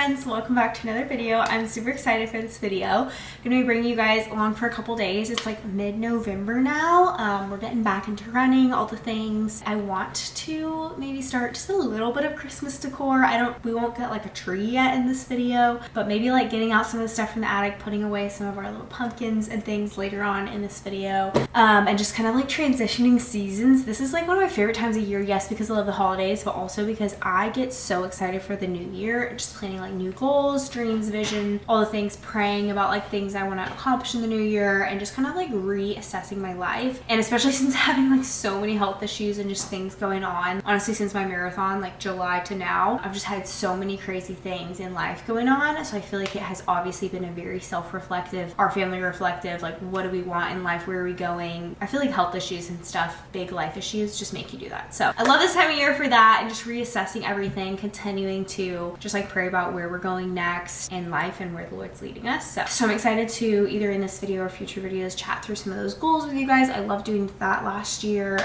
friends, welcome back to another video. I'm super excited for this video. I'm gonna be bringing you guys along for a couple days. It's like mid-November now. We're getting back into running, all the things. I want to maybe start just a little bit of Christmas decor. We won't get like a tree yet in this video, but maybe like getting out some of the stuff from the attic, putting away some of our little pumpkins and things later on in this video. And just kind of like transitioning seasons. This is like one of my favorite times of year, yes, because I love the holidays, but also because I get so excited for the new year, just planning like new goals, dreams, vision, all the things, praying about like things I want to accomplish in the new year, and just kind of like reassessing my life. And especially since having like so many health issues and just things going on, honestly, since my marathon, like July to now, I've just had so many crazy things in life going on. So I feel like it has obviously been a very self-reflective, our family reflective, like what do we want in life, where are we going? I feel like health issues and stuff, big life issues, just make you do that. So I love this time of year for that, and just reassessing everything, continuing to just like pray about where we're going next in life and where the Lord's leading us. So I'm excited to either in this video or future videos chat through some of those goals with you guys. I loved doing that last year.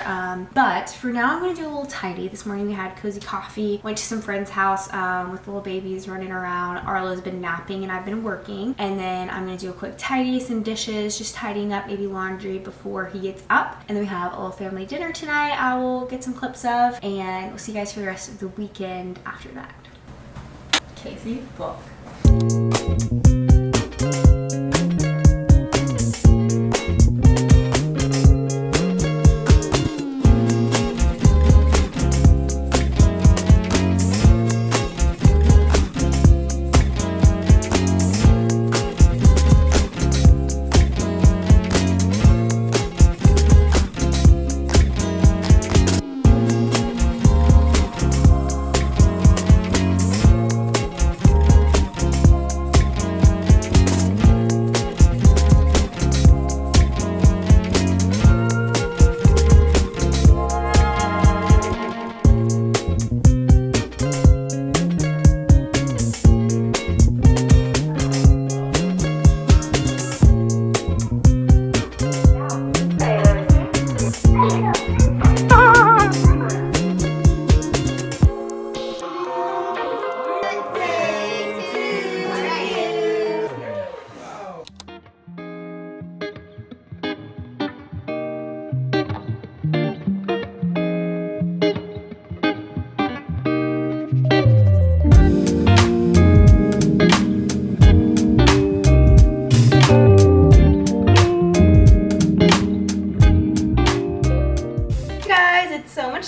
But for now, I'm going to do a little tidy. This morning we had cozy coffee, went to some friend's house with little babies running around. Arlo's been napping and I've been working. And then I'm going to do a quick tidy, some dishes, just tidying up maybe laundry before he gets up. And then we have a little family dinner tonight I will get some clips of, and we'll see you guys for the rest of the weekend after that. Casey, book.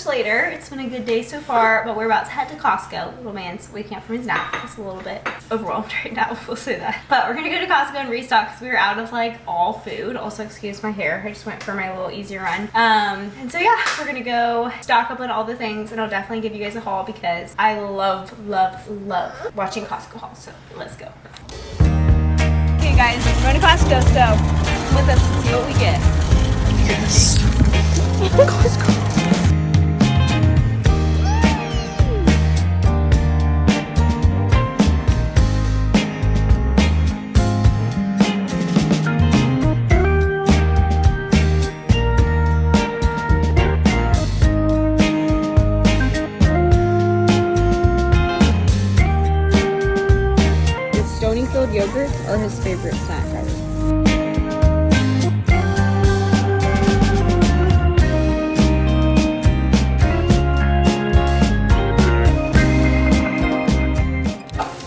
Later. It's been a good day so far, but we're about to head to Costco. Little man's waking up from his nap. He's a little bit overwhelmed right now, we'll say that. But we're gonna go to Costco and restock because we were out of like all food. Also, excuse my hair, I just went for my little easy run. And so yeah, we're gonna go stock up on all the things, and I'll definitely give you guys a haul because I love watching Costco hauls. So let's go. Okay guys, we're going to Costco, so come with us and see what we get. Yes. Costco. Yogurt or his favorite snack ever.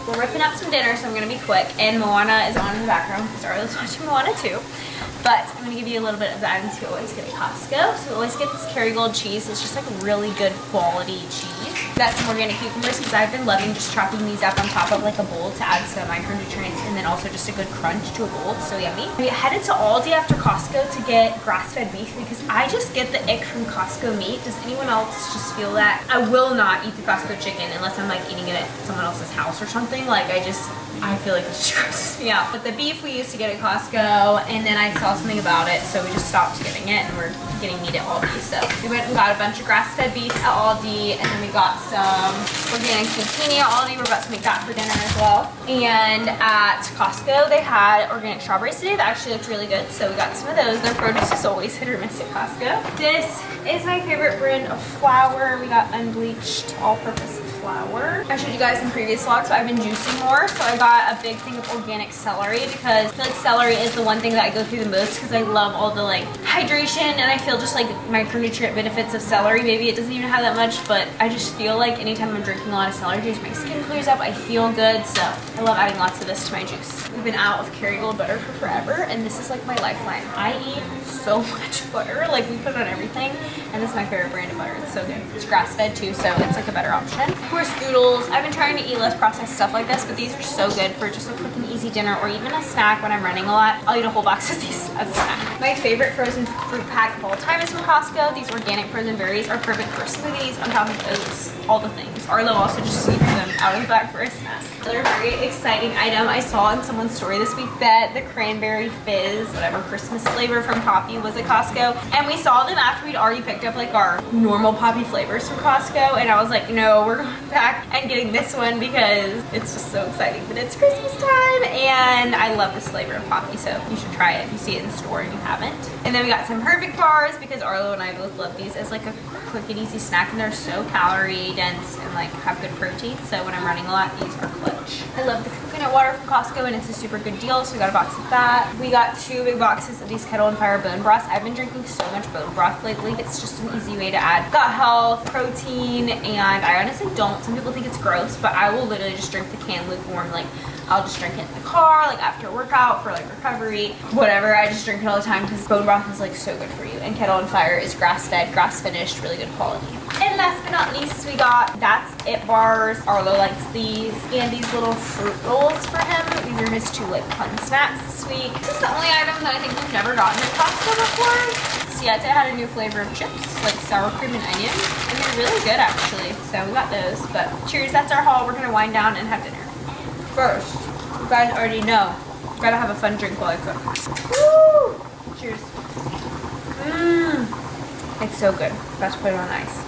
We're ripping up some dinner, so I'm gonna be quick. And Moana is on in the background because Arlo's watching Moana too. But I'm gonna give you a little bit of the items you always get at Costco. So we always get this Kerrygold cheese. It's just like really good quality cheese. Got some organic cucumbers because I've been loving just chopping these up on top of like a bowl to add some micronutrients, and then also just a good crunch to a bowl. So yummy. We headed to Aldi after Costco to get grass-fed beef because I just get the ick from Costco meat. Does anyone else just feel that? I will not eat the Costco chicken unless I'm like eating it at someone else's house or something. Like I just I feel like it just grosses me out. But the beef we used to get at Costco, and then I saw something about it, so we just stopped getting it, and we're getting meat at Aldi. So we went and got a bunch of grass-fed beef at Aldi, and then we got some organic zucchini at Aldi. We're about to make that for dinner as well. And at Costco, they had organic strawberries today that actually looked really good, so we got some of those. Their produce is always hit or miss at Costco. This is my favorite brand of flour. We got unbleached all-purpose flour. I showed you guys in previous vlogs, so I've been juicing more, so I got a big thing of organic celery because I feel like celery is the one thing that I go through the most because I love all the like hydration, and I feel just like micronutrient benefits of celery. Maybe it doesn't even have that much, but I just feel like anytime I'm drinking a lot of celery juice, my skin clears up, I feel good, so I love adding lots of this to my juice. We've been out of Kerrygold butter for forever, and this is like my lifeline. I eat so much butter, like we put it on everything, and this is my favorite brand of butter. It's so good. It's grass-fed too, so it's like a better option. Of course, oodles. I've been trying to eat less processed stuff like this, but these are so good for just a quick and easy dinner or even a snack when I'm running a lot. I'll eat a whole box of these as a snack. My favorite frozen fruit pack of all time is from Costco. These organic frozen berries are perfect for smoothies, on top of oats, all the things. Arlo also just eats them out of the bag for a snack. Another very exciting item I saw in someone's story this week that the cranberry fizz, whatever Christmas flavor from Poppy was at Costco, and we saw them after we'd already picked up like our normal Poppy flavors from Costco, and I was like, no, we're going back and getting this one because it's just so exciting that it's Christmas time, and I love this flavor of Poppy, so you should try it if you see it in the store and you haven't. And then we got some Perfect bars because Arlo and I both love these as like a quick and easy snack, and they're so calorie dense and like have good protein, so when I'm running a lot, these are clutch. I love the coconut water from Costco, and it's a super good deal, so we got a box of that. We got 2 big boxes of these Kettle and Fire bone broths. I've been drinking so much bone broth lately. It's just an easy way to add gut health, protein, and I honestly don't. Some people think it's gross, but I will literally just drink the can lukewarm. Like, I'll just drink it in the car, like after a workout for like recovery, whatever. I just drink it all the time because bone broth is like so good for you. And Kettle and Fire is grass-fed, grass-finished, really good quality. And last but not least, we got That's It bars. Arlo likes these, and these little fruit rolls for him. These are his 2 like fun snacks this week. This is the only item that I think we've never gotten at Costco before. Siete had a new flavor of chips, like sour cream and onion, and they're really good actually. So we got those. But cheers, that's our haul. We're gonna wind down and have dinner. First, you guys already know, gotta have a fun drink while I cook. Woo! Cheers. It's so good. Let's put it on ice.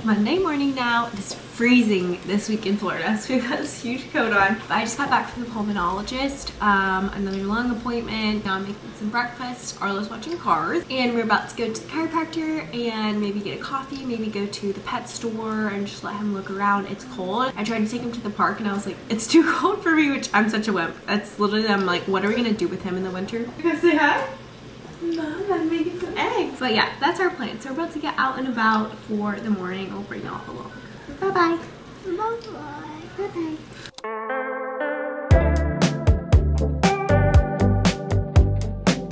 Monday morning now. It is freezing this week in Florida, so we've got this huge coat on. But I just got back from the pulmonologist, another lung appointment. Now I'm making some breakfast. Arlo's watching Cars, and we're about to go to the chiropractor and maybe get a coffee, maybe go to the pet store and just let him look around. It's cold. I tried to take him to the park and I was like, it's too cold for me, which I'm such a wimp. That's literally, I'm like, what are we gonna do with him in the winter? You guys say hi? Mom, I'm making some eggs. But yeah, that's our plan. So we're about to get out and about for the morning. I'll bring y'all along. Bye-bye. Bye-bye. Bye-bye.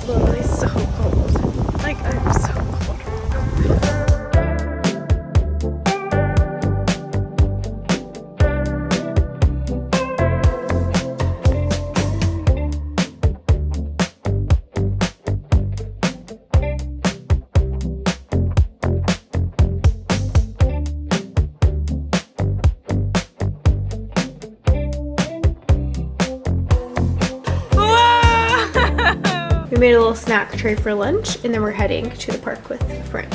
Literally so cold. Like, I'm so cold. We made a little snack tray for lunch, and then we're heading to the park with a friend.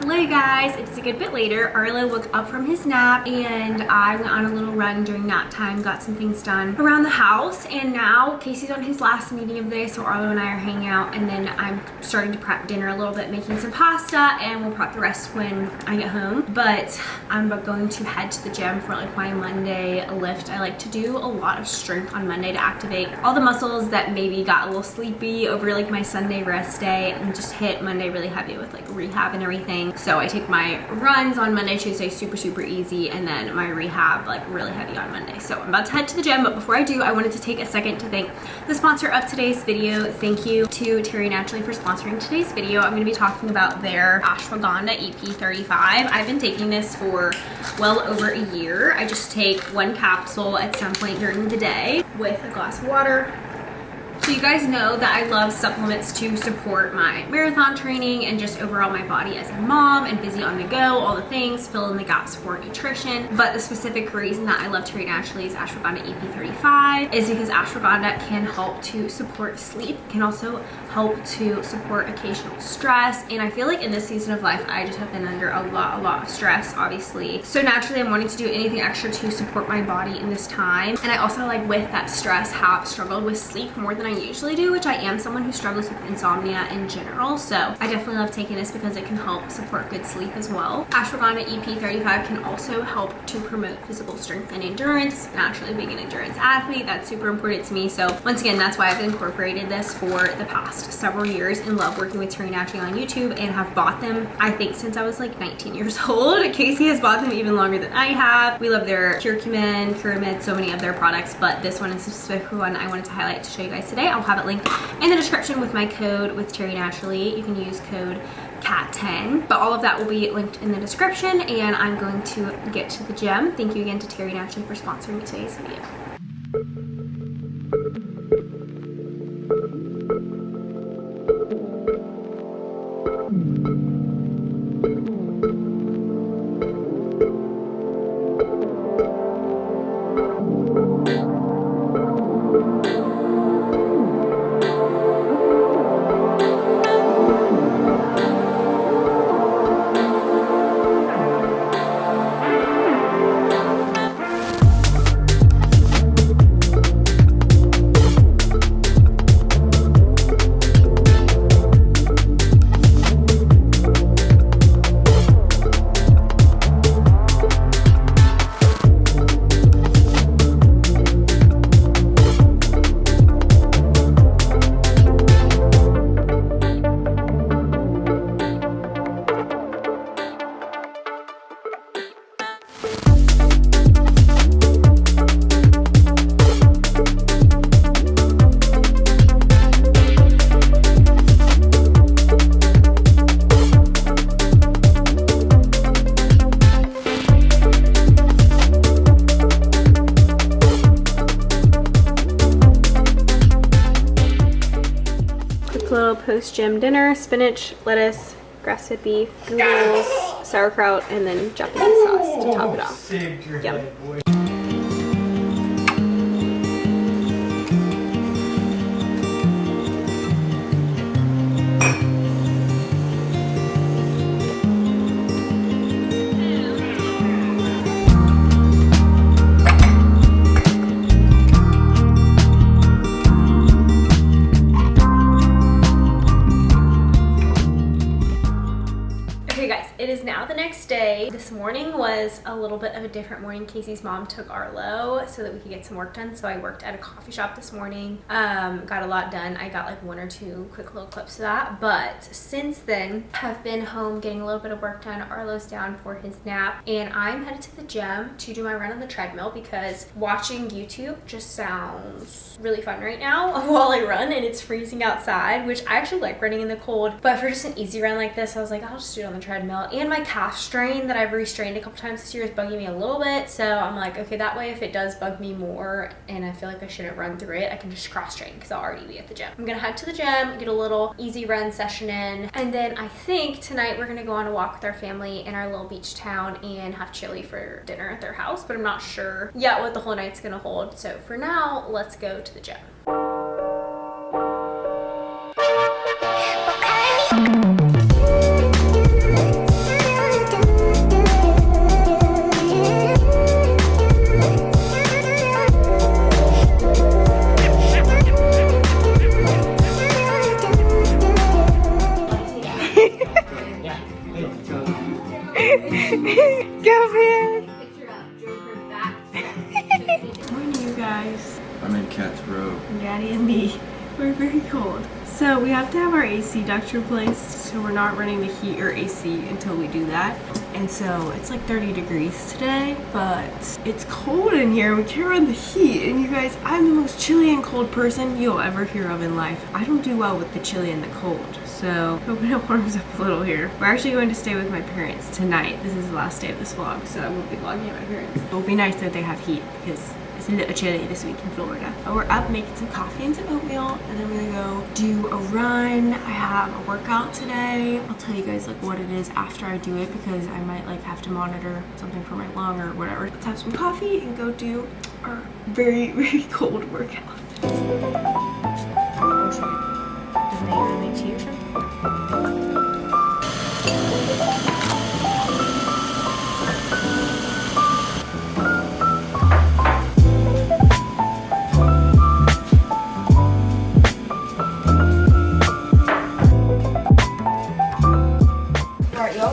Hello guys, it's a good bit later. Arlo woke up from his nap and I went on a little run during nap time, got some things done around the house, and now Casey's on his last meeting of the day, so Arlo and I are hanging out, and then I'm starting to prep dinner a little bit, making some pasta, and we'll prep the rest when I get home. But I'm going to head to the gym for like my Monday lift. I like to do a lot of strength on Monday to activate all the muscles that maybe got a little sleepy over like my Sunday rest day, and just hit Monday really heavy with like rehab and everything. So I take my runs on Monday, Tuesday, super easy, and then my rehab like really heavy on Monday. So I'm about to head to the gym, but before I do, I wanted to take a second to thank the sponsor of today's video. Thank you to Terry Naturally for sponsoring today's video. I'm going to be talking about their ashwagandha EP35. I've been taking this for well over a year. I just take one capsule at some point during the day with a glass of water. So you guys know that I love supplements to support my marathon training and just overall my body as a mom and busy on the go, all the things, fill in the gaps for nutrition. But the specific reason that I love Terry Naturally's ashwagandha EP35 is because ashwagandha can help to support sleep, can also help to support occasional stress. And I feel like in this season of life, I just have been under a lot of stress, obviously. So naturally, I'm wanting to do anything extra to support my body in this time. And I also, like with that stress, have struggled with sleep more than I usually do, which I am someone who struggles with insomnia in general. So I definitely love taking this because it can help support good sleep as well. Ashwagandha EP35 can also help to promote physical strength and endurance. Naturally, being an endurance athlete, that's super important to me. So once again, that's why I've incorporated this for the past several years and love working with Terry Naturally on YouTube and have bought them, I think, since I was like 19 years old. Casey has bought them even longer than I have. We love their curcumin, Curamid, so many of their products, but this one is the specific one I wanted to highlight to show you guys today. I'll have it linked in the description with my code with Terry Naturally. You can use code CAT10, but all of that will be linked in the description, and I'm going to get to the gym. Thank you again to Terry Naturally for sponsoring today's video. Little post-gym dinner: spinach, lettuce, grass-fed beef, noodles, sauerkraut, and then Japanese sauce to top it off. Yum. It is now the next day. This morning was a little bit of a different morning. Casey's mom took Arlo so that we could get some work done. So I worked at a coffee shop this morning. Got a lot done. I got like 1 or 2 quick little clips of that. But since then, have been home getting a little bit of work done. Arlo's down for his nap. And I'm headed to the gym to do my run on the treadmill because watching YouTube just sounds really fun right now while I run, and it's freezing outside, which I actually like running in the cold. But for just an easy run like this, I was like, I'll just do it on the treadmill. And my calf strain that I've restrained a couple times this year is bugging me a little bit. So I'm like, okay, that way if it does bug me more and I feel like I shouldn't run through it, I can just cross train because I'll already be at the gym. I'm gonna head to the gym, get a little easy run session in, and then I think tonight we're gonna go on a walk with our family in our little beach town and have chili for dinner at their house, but I'm not sure yet what the whole night's gonna hold. So for now, let's go to the gym. Go, man. Morning, you guys. I'm in Cat's Row. Daddy and me. We're very cold. So we have to have our AC duct replaced, so we're not running the heat or AC until we do that. And so it's like 30 degrees today, but it's cold in here. We can't run the heat. And you guys, I'm the most chilly and cold person you'll ever hear of in life. I don't do well with the chilly and the cold. So hoping it warms up a little here. We're actually going to stay with my parents tonight. This is the last day of this vlog, so I won't be vlogging at my parents. It will be nice that they have heat because it's a little chilly this week in Florida. But we're up making some coffee and some oatmeal, and then I'm gonna go do a run. I have a workout today. I'll tell you guys like what it is after I do it because I might like have to monitor something for my lung or whatever. Let's have some coffee and go do our very, very cold workout.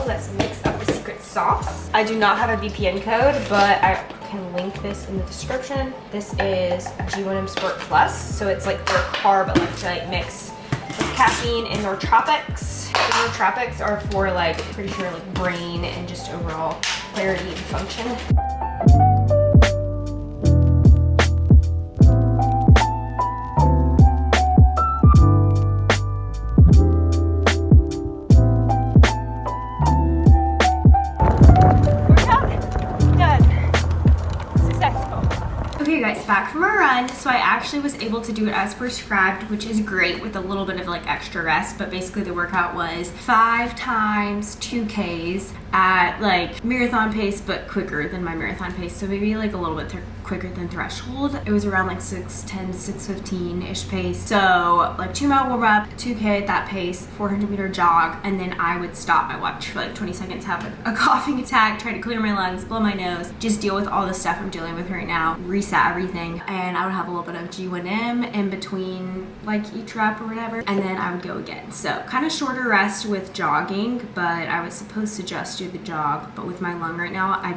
Let's mix up the secret sauce. I do not have a VPN code, but I can link this in the description. This is G1M Sport Plus, so it's like their carb electrolyte mix with caffeine and nootropics. The nootropics are for like, pretty sure like brain and just overall clarity and function. Okay guys, back from our run. So I actually was able to do it as prescribed, which is great with a little bit of like extra rest, but basically the workout was 5 times 2Ks at like marathon pace, but quicker than my marathon pace. So maybe like a little bit quicker than threshold. It was around like 6:10, 6:15-ish pace. So like 2-mile warm up, 2K at that pace, 400-meter jog, and then I would stop my watch for like 20 seconds, have a coughing attack, try to clear my lungs, blow my nose, just deal with all the stuff I'm dealing with right now, reset everything, and I would have a little bit of G1M in between like each rep or whatever, and then I would go again. So kind of shorter rest with jogging, but I was supposed to just do the jog, but with my lung right now, I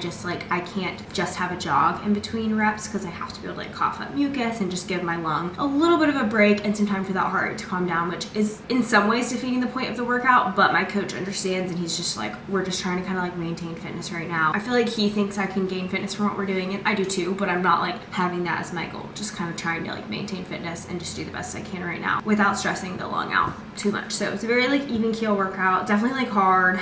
can't just have a jog in between reps because I have to be able to like cough up mucus and just give my lung a little bit of a break and some time for that heart rate to calm down, which is in some ways defeating the point of the workout, but my coach understands and he's just like, we're just trying to kind of like maintain fitness right now. I feel like he thinks I can gain fitness from what we're doing, and I do too, but I'm not like having that as my goal. Just kind of trying to like maintain fitness and just do the best I can right now without stressing the lung out too much. So it's a very like even keel workout, definitely like hard,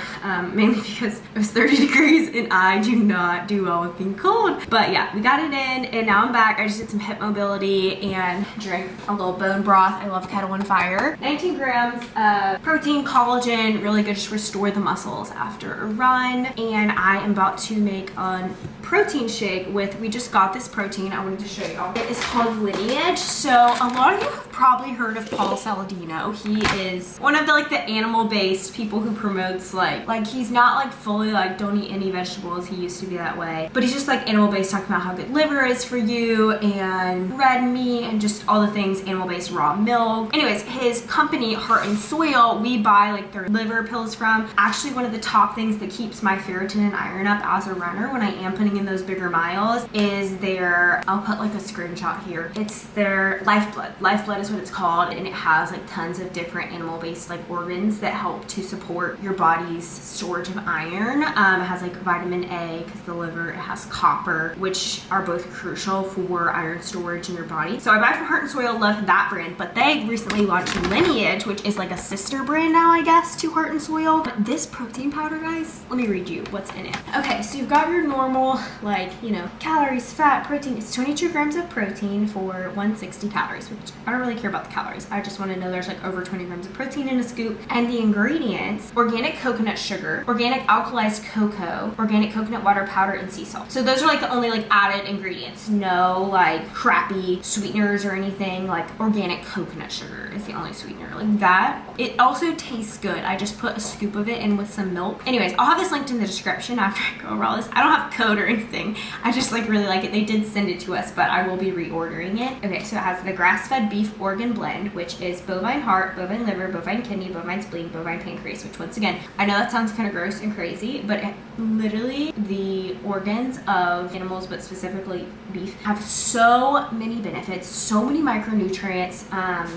mainly because it was 30 degrees and I do not do well with being cold. But yeah, we got it in and now I'm back. I just did some hip mobility and drank a little bone broth. I love Kettle on Fire. 19 grams of protein, collagen, really good to restore the muscles after a run. And I am about to make a protein shake with, we just got this protein I wanted to show y'all. It is called Lineage. So a lot of you have probably heard of Paul Saladino. He is one of the like the animal-based people who promotes like he's not like fully like don't eat any vegetables. He used to be that way, but he's just like animal-based, talking about how good liver is for you and red meat and just all the things animal-based, raw milk. Anyways, his company Heart and Soil, we buy like their liver pills from. Actually, one of the top things that keeps my ferritin and iron up as a runner when I am putting in those bigger miles is their, I'll put like a screenshot here. It's their Lifeblood. Lifeblood is what it's called, and it has like tons of different animal-based like organs that help to support your body's storage of iron. It has like vitamin A because the liver, it has copper, which are both crucial for iron storage in your body. So I buy from Heart and Soil, love that brand, but they recently launched Lineage, which is like a sister brand now, I guess, to Heart and Soil. But this protein powder, guys, let me read you what's in it. Okay, so you've got your normal, like, you know, calories, fat, protein. It's 22 grams of protein for 160 calories, which I don't really care about the calories. I just want to know there's like over 20 grams of protein in a scoop. And the ingredients, organic coconut sugar, organic alkalized cocoa, organic coconut water powder, and sea salt. So those are like the only like added ingredients. No like crappy sweeteners or anything. Like organic coconut sugar is the only sweetener. Like that. It also tastes good. I just put a scoop of it in with some milk. Anyways, I'll have this linked in the description after I go over all this. I don't have code or anything. I just like really like it. They did send it to us, but I will be reordering it. Okay, so it has the grass-fed beef organ blend, which is bovine heart, bovine liver, bovine kidney, bovine spleen, bovine pancreas, which once again, I know that sounds kind of gross and crazy, but Literally, the organs of animals, but specifically beef, have so many benefits, so many micronutrients,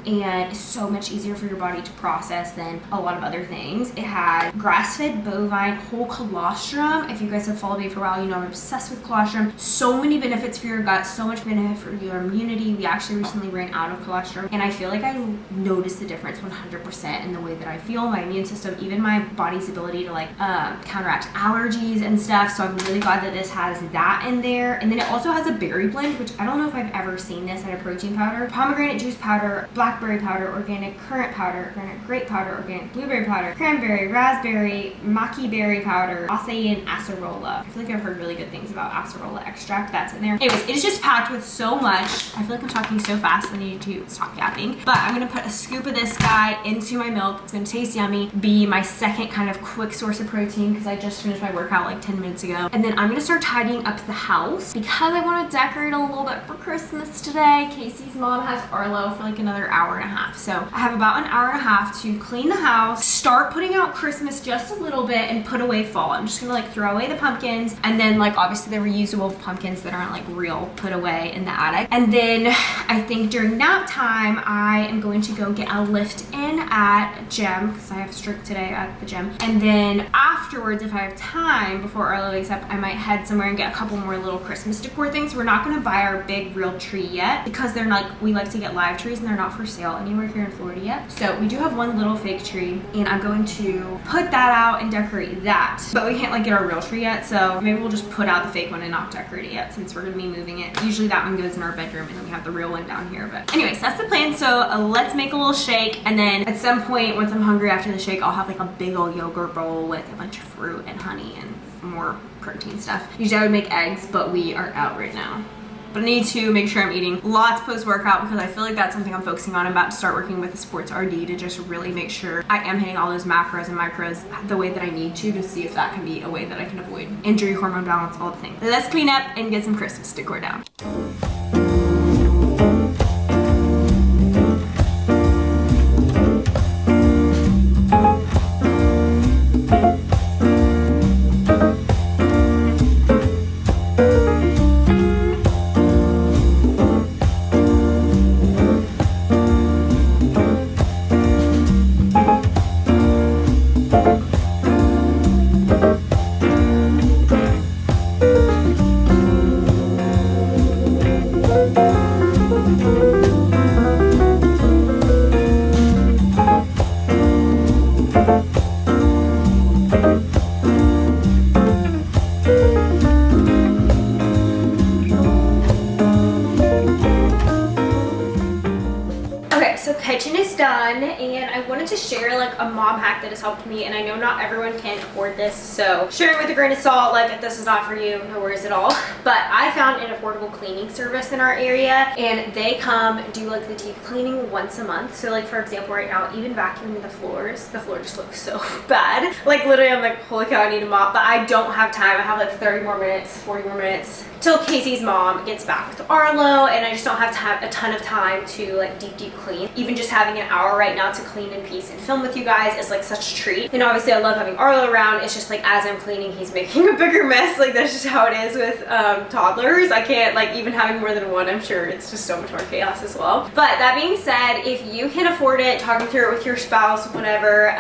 and so much easier for your body to process than a lot of other things. It has grass-fed bovine whole colostrum. If you guys have followed me for a while, you know I'm obsessed with colostrum. So many benefits for your gut, so much benefit for your immunity. We actually recently ran out of colostrum, and I feel like I noticed the difference 100% in the way that I feel, my immune system, even my body's ability to like counteract allergies and stuff. So I'm really glad that this has that in there. And then it also has a berry blend, which I don't know if I've ever seen this at a protein powder. Pomegranate juice powder, blackberry powder, organic currant powder, organic grape powder, organic blueberry powder, cranberry, raspberry, maki berry powder, acai, and acerola. I feel like I've heard really good things about acerola extract. That's in there. Anyways, it is just packed with so much. I feel like I'm talking so fast I need to stop yapping. But I'm gonna put a scoop of this guy into my milk. It's gonna taste yummy, be my second kind of quick source of protein because I just finished my workout like 10 minutes ago. And then I'm gonna start tidying up the house because I want to decorate a little bit for Christmas today. Casey's mom has Arlo for like another hour and a half. So I have about an hour and a half to clean the house, start putting out Christmas just a little bit, and put away fall. I'm just gonna like throw away the pumpkins, and then like obviously the reusable pumpkins that aren't like real, put away in the attic. And then I think during nap time, I am going to go get a lift in at gym because I have stroke today at the gym. And then afterwards, if I have time before Arlo wakes up, I might head somewhere and get a couple more little Christmas decor things. We're not going to buy our big real tree yet because they're like, we like to get live trees and they're not for sale anywhere here in Florida yet. So we do have one little fake tree, and I'm going to put that out and decorate that. But we can't like get our real tree yet, so maybe we'll just put out the fake one and not decorate it yet since we're going to be moving it. Usually that one goes in our bedroom, and then we have the real one down here. But anyways, that's the plan. So let's make a little shake, and then at some point once I'm hungry after the shake, I'll have like a big old yogurt bowl with a bunch of fruit and honey and more protein stuff. Usually I would make eggs, but we are out right now. But I need to make sure I'm eating lots post-workout because I feel like that's something I'm focusing on. I'm about to start working with the sports RD to just really make sure I am hitting all those macros and micros the way that I need to see if that can be a way that I can avoid injury, hormone balance, all the things. Let's clean up and get some Christmas decor down. Kitchen is done, and I wanted to share like a mom hack that has helped me, and I know not everyone can afford this, so sharing with a grain of salt. Like if this is not for you, no worries at all. But I found an affordable cleaning service in our area, and they come do like the deep cleaning once a month. So like for example, right now, even vacuuming the floor just looks so bad. Like literally I'm like, holy cow, I need a mop, but I don't have time. I have like 30 more minutes, 40 more minutes till Casey's mom gets back with Arlo, and I just don't have a ton of time to like deep clean. Even just having an hour right now to clean in peace and film with you guys is like such a treat. And obviously I love having Arlo around. It's just like as I'm cleaning, he's making a bigger mess. Like that's just how it is with toddlers. I can't like even having more than one, I'm sure it's just so much more chaos as well. But that being said, if you can afford it, talking through it with your spouse, whatever,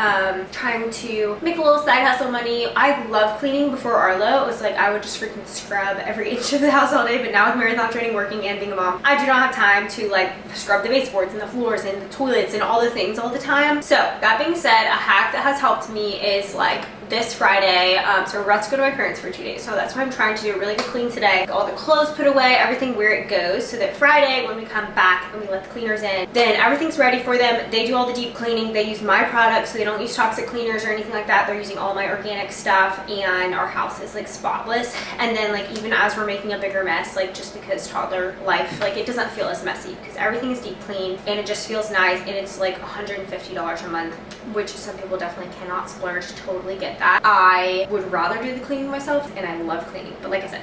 trying to make a little side hustle money. I love cleaning. Before Arlo, it was like I would just freaking scrub every inch of the house all day, but now with marathon training, working, and being a mom, I do not have time to like scrub the baseboards and the floors and the toilets and all the things all the time. So that being said, a hack that has helped me is like this Friday, so we're about to go to my parents for 2 days, so that's why I'm trying to do a really good clean today. All the clothes put away, everything where it goes, so that Friday when we come back and we let the cleaners in, then everything's ready for them. They do all the deep cleaning. They use my products, so they don't use toxic cleaners or anything like that. They're using all my organic stuff, and our house is like spotless. And then like even as we're making a bigger mess, like just because toddler life, like it doesn't feel as messy because everything is deep clean and it just feels nice. And it's like $150 a month, which some people definitely cannot splurge. Totally get that. I would rather do the cleaning myself, and I love cleaning, but like I said,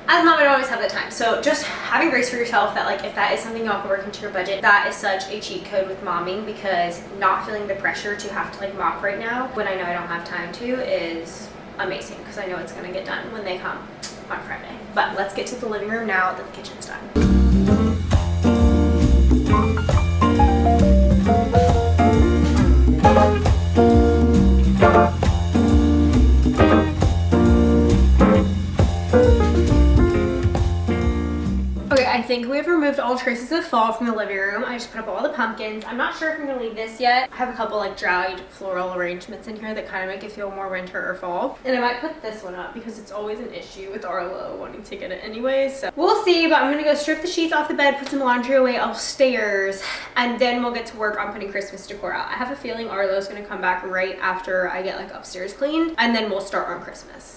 as a mom, I don't always have the time. So just having grace for yourself that like if that is something y'all can work into your budget, that is such a cheat code with momming, because not feeling the pressure to have to like mop right now when I know I don't have time to is amazing because I know it's gonna get done when they come on Friday. But let's get to the living room now that the kitchen's done. I think we've removed all traces of fall from the living room. I just put up all the pumpkins. I'm not sure if I'm gonna leave this yet. I have a couple like dried floral arrangements in here that kind of make it feel more winter or fall. And I might put this one up because it's always an issue with Arlo wanting to get it anyways. So we'll see, but I'm gonna go strip the sheets off the bed, put some laundry away upstairs, and then we'll get to work on putting Christmas decor out. I have a feeling Arlo's gonna come back right after I get like upstairs cleaned, and then we'll start on Christmas.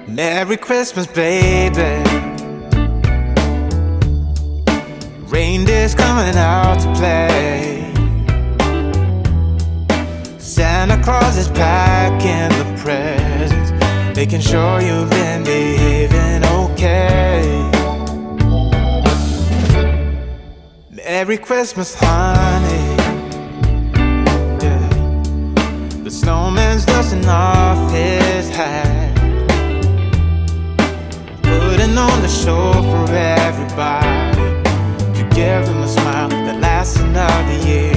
Merry Christmas, baby. Reindeer's coming out to play. Santa Claus is packing the presents, making sure you've been behaving okay. Merry Christmas, honey. Yeah. The snowman's dusting off his hat, putting on the show for everybody, to give them a smile that lasts another year.